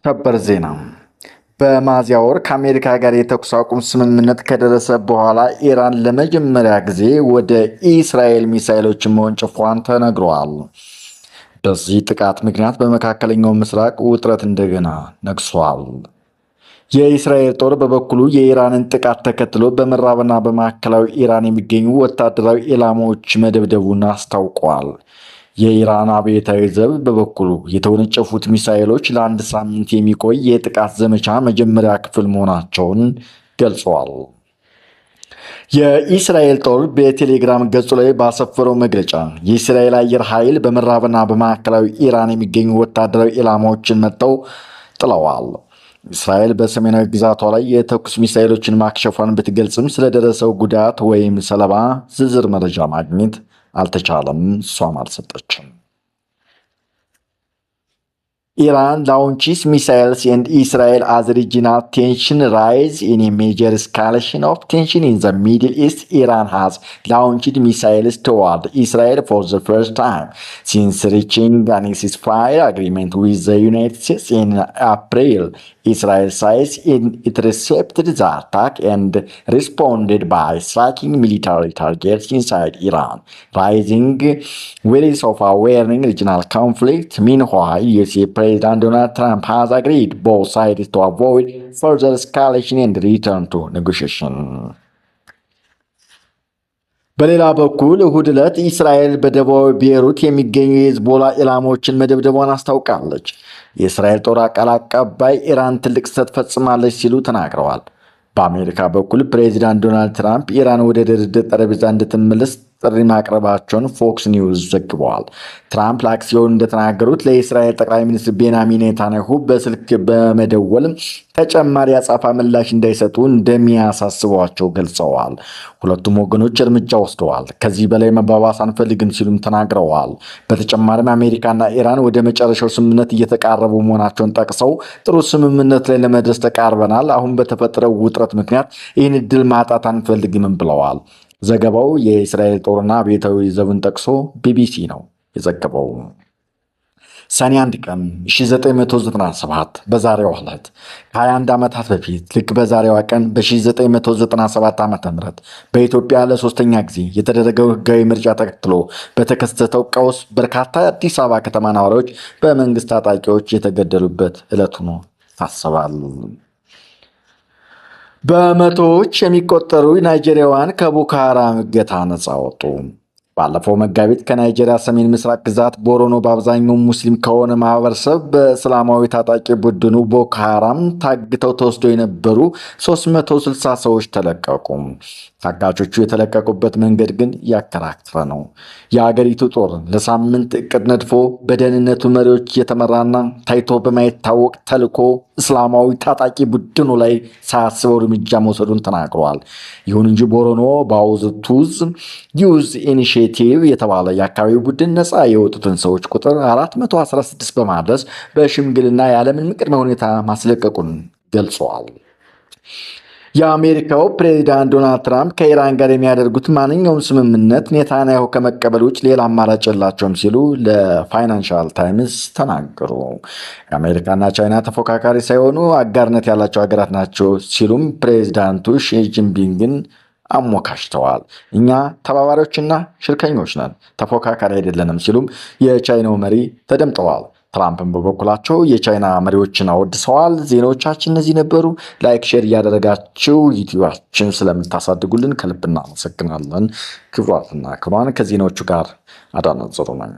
ሰበር ዜና በሚያዝያ ወር ከአሜሪካ ጋር የተኩስ አቁም ስምምነት ከደረሰ በኋላ ኢራን ለመጀመሪያ ጊዜ ወደ እስራኤል ሚሳኤሎችን መወንጨፏን ተነግሯል። በዚህ ጥቃት ምክንያት በመካከለኛው ምስራቅ ውጥረት እንደገና ነግሷል። የእስራኤል ጦር በበኩሉ የኢራንን ጥቃት ተከትሎ በምዕራብና በማዕከላዊ ኢራን የሚገኙ ወታደራዊ ኢላማዎች መደብደቡን አስታውቋል። የኢራን አብዮታዊ ዘብ በበኩሉ የተወነጨፉት ሚሳኤሎች ለአንድ ሳምንት የሚቆይ የጥቃት ዘመቻ መጀመሪያ ክፍል መሆናቸውን ገልጸዋል። የእስራኤል ጦር በቴሌግራም ገጹ ላይ ባሰፈረው መግለጫ የእስራኤል አየር ኃይል በምዕራብና በማዕከላዊ ኢራን የሚገኙ ወታደራዊ ኢላማዎችን መጥተው ጥለዋል። እስራኤል በሰሜናዊ ግዛቷ ላይ የተኩስ ሚሳኤሎችን ማክሸፏን ብትገልጽም ስለደረሰው ጉዳት ወይም ሰለባ ዝርዝር መረጃ ማግኘት አልተቻለም። እሷም አልሰጠችም። Iran launches missiles and Israel as regional tension rise in a major escalation of tension in the Middle East. Iran has launched missiles toward Israel for the first time since reaching an ceasefire agreement with the United States in April. Israel says it intercepted the attack and responded by striking military targets inside Iran, raising worries of a warring regional conflict. Meanwhile, USA President Donald Trump has agreed both sides to avoid further escalation and return to negotiation. በሌላ በኩል እሁድ ዕለት እስራኤል በደቡብ ቤይሩት የሚገኙ የሂዝቦላ ኢላማዎችን መደብደቧን አስታውቃለች። የእስራኤል ጦር ቃል አቀባይ ኢራን ትልቅ ስህተት ፈጽማለች ሲሉ ተናግረዋል። በአሜሪካ በኩል ፕሬዚዳንት ዶናልድ ትራምፕ ኢራን ወደ ድርድር ጠረጴዛ እንድትመለስ ጥሪ ማቅረባቸውን ፎክስ ኒውስ ዘግበዋል። ትራምፕ ለአክሲዮን እንደተናገሩት ለእስራኤል ጠቅላይ ሚኒስትር ቤንያሚን ኔታንያሁ በስልክ በመደወል ተጨማሪ አጸፋ ምላሽ እንዳይሰጡ እንደሚያሳስቧቸው ገልጸዋል። ሁለቱም ወገኖች እርምጃ ወስደዋል። ከዚህ በላይ መባባስ አንፈልግም ሲሉም ተናግረዋል። በተጨማሪም አሜሪካና ኢራን ወደ መጨረሻው ስምምነት እየተቃረቡ መሆናቸውን ጠቅሰው ጥሩ ስምምነት ላይ ለመድረስ ተቃርበናል። አሁን በተፈጠረው ውጥረት ምክንያት ይህን እድል ማጣት አንፈልግም ብለዋል። ዘገባው የእስራኤል ጦርና አብዮታዊ ዘብን ጠቅሶ ቢቢሲ ነው የዘገበው። ሰኔ 1 ቀን 1997 በዛሬው ዕለት ከ21 ዓመታት በፊት ልክ በዛሬዋ ቀን በ1997 ዓ.ም በኢትዮጵያ ለሶስተኛ ጊዜ የተደረገው ህጋዊ ምርጫ ተከትሎ በተከሰተው ቀውስ በርካታ የአዲስ አበባ ከተማ ነዋሪዎች በመንግስት ታጣቂዎች የተገደሉበት ዕለት ሆኖ ይታሰባል። በመቶዎች የሚቆጠሩ ናይጄሪያውያን ከቦኮ ሃራም እገታ ነጻ ወጡ። ባለፈው መጋቢት ከናይጄሪያ ሰሜን ምስራቅ ግዛት ቦርኖ በአብዛኛው ሙስሊም ከሆነ ማህበረሰብ በእስላማዊ ታጣቂ ቡድኑ ቦኮ ሃራም ታግተው ተወስደው የነበሩ 360 ሰዎች ተለቀቁ። ታጋቾቹ የተለቀቁበት መንገድ ግን ያከራከረ ነው። የአገሪቱ ጦር ለሳምንት እቅድ ነድፎ በደህንነቱ መሪዎች የተመራና ታይቶ በማይታወቅ ተልዕኮ እስላማዊ ታጣቂ ቡድኑ ላይ ሳያስበው እርምጃ መውሰዱን ተናግረዋል። ይሁን እንጂ ቦርኖ ባውዝቱዝ ዩዝ ኢኒሺዬቲቭ የተባለ የአካባቢው ቡድን ነፃ የወጡትን ሰዎች ቁጥር 416 በማድረስ በሽምግልና ያለምንም ቅድመ ሁኔታ ማስለቀቁን ገልጸዋል። የአሜሪካው ፕሬዚዳንት ዶናልድ ትራምፕ ከኢራን ጋር የሚያደርጉት ማንኛውም ስምምነት ኔታንያሁ ከመቀበል ውጭ ሌላ አማራጭ የላቸውም ሲሉ ለፋይናንሻል ታይምስ ተናገሩ። የአሜሪካና ቻይና ተፎካካሪ ሳይሆኑ አጋርነት ያላቸው ሀገራት ናቸው ሲሉም ፕሬዚዳንቱ ሺ ጂንፒንግን አሞካሽተዋል። እኛ ተባባሪዎችና ሽርከኞች ነን፣ ተፎካካሪ አይደለንም ሲሉም የቻይናው መሪ ተደምጠዋል። ትራምፕን በበኩላቸው የቻይና መሪዎችን አወድሰዋል። ዜናዎቻችን እነዚህ ነበሩ። ላይክ፣ ሼር እያደረጋችሁ ዩቲዩባችን ስለምታሳድጉልን ከልብ እናመሰግናለን። ክቡራትና ክቡራን ከዜናዎቹ ጋር አዳነ ጽሩ ነኝ።